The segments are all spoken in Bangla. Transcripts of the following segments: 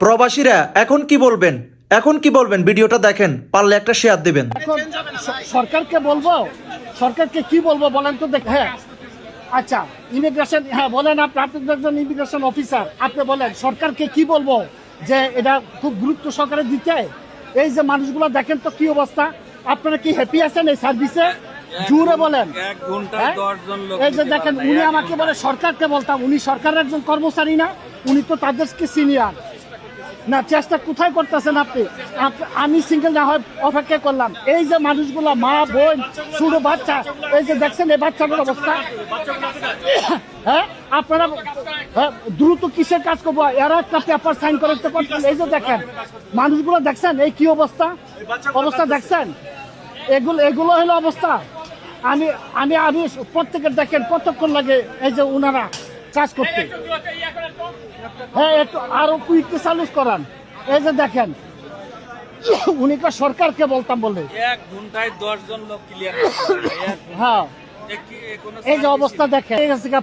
প্রবাসীরা এখন কি বলবেন? এখন কি বলবেন? ভিডিওটা দেখেন, পারলে একটা শেয়ার দিবেন। এখন সরকারকে বলবো, সরকারকে কি বলবো বলেন তো? দেখ, হ্যাঁ আচ্ছা, ইমিগ্রেশন, হ্যাঁ বলেন, আপনি একজন ইমিগ্রেশন অফিসার, আপনি বলেন সরকারকে কি বলবো যে এটা খুব গুরুত্ব সহকারে দিতে। এই যে মানুষগুলো দেখেন তো কি অবস্থা। আপনারা কি হ্যাপি আছেন এই সার্ভিসে? জুড়ে বলেন। এই যে দেখেন, উনি আমাকে বলে সরকারকে বলতাম, উনি সরকারের একজন কর্মচারী না, উনি তো তাদেরকে সিনিয়র না। চেষ্টা কোথায় করতেছেন আপনি? আমি সিঙ্গেল না হয় অপেক্ষা করলাম। এই যে মানুষগুলো, মা বোন ছোট বাচ্চা, এই যে দেখছেন এই বাচ্চাটার অবস্থা। হ্যাঁ আপনারা দ্রুত কিসের কাজ করবো? এরা একটা পেপার সাইন করতে পারছেন। এই যে দেখেন মানুষগুলো দেখছেন এই কি অবস্থা, অবস্থা দেখছেন? এগুলো হলো অবস্থা। আমি আমি আমি প্রত্যেকের দেখেন কতক্ষণ লাগে এই যে ওনারা কাজ করতে। হ্যাঁ একটু আরো কুইকলি চালু করান। এই যে দেখেন উনি সরকারকে বলতাম বলে 1 ঘন্টায় 10 জন লোক ক্লিয়ার। হ্যাঁ এই যে অবস্থা দেখেন,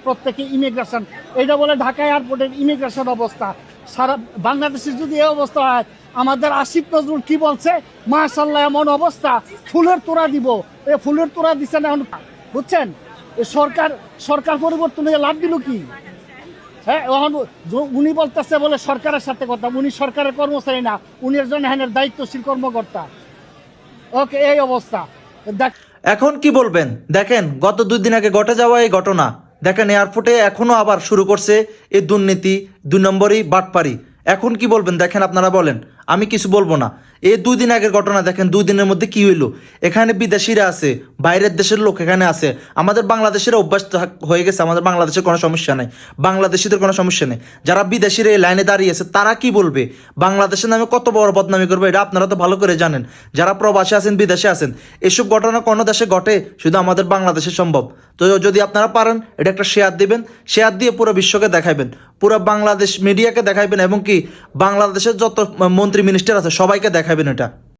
প্রত্যেকে ইমিগ্রেশন, এইটা বলে ঢাকা এয়ারপোর্টের ইমিগ্রেশন অবস্থা। সারা বাংলাদেশের যদি এই অবস্থা হয়, আমাদের আসিফ নজরুল কি বলছে, মাশাআল্লাহ এমন অবস্থা, ফুলের তোড়া দিব। এই ফুলের তোড়া দিচ্ছে না এখন, বুঝছেন? সরকার পরিবর্তন হয়ে লাভ দিল কি? হ্যাঁ উনি বলতেছে বলে সরকারের সাথে কথা, উনি সরকারের কর্মচারী না, উনি একজন এখানের দায়িত্বশীল কর্মকর্তা। ওকে, এই অবস্থা দেখ। এখন কি বলবেন? দেখেন গত 2 দিন আগে ঘটে যাওয়া এই ঘটনা দেখেন, এয়ারপোর্টে এখনো আবার শুরু করছে এই দুর্নীতি, 2 নম্বরই বাটপারি। এখন কি বলবেন? দেখেন আপনারা বলেন, আমি কিছু বলবো না। এই 2 দিন আগের ঘটনা দেখেন, 2 দিনের মধ্যে কি হইলো। এখানে বিদেশিরা আছে, বাইরের দেশের লোক এখানে আছে। আমাদের বাংলাদেশের অভ্যাস হয়ে গেছে, আমাদের বাংলাদেশের কোনো সমস্যা নেই, বাংলাদেশিদের কোনো সমস্যা নেই। যারা বিদেশিরা এই লাইনে দাঁড়িয়ে আছে তারা কি বলবে, বাংলাদেশের নামে কত বড় বদনামি করবে, এটা আপনারা তো ভালো করে জানেন। যারা প্রবাসে আছেন, বিদেশে আছেন, এসব ঘটনা কোনো দেশে ঘটে শুধু আমাদের বাংলাদেশে সম্ভব। তো যদি আপনারা পারেন এটা একটা শেয়ার দিবেন, শেয়ার দিয়ে পুরো বিশ্বকে দেখাইবেন, পুরো বাংলাদেশ মিডিয়াকে দেখাইবেন, এবং কি বাংলাদেশের যত মন্ত্রী মিনিস্টার আছে সবাইকে দেখাবেন এটা।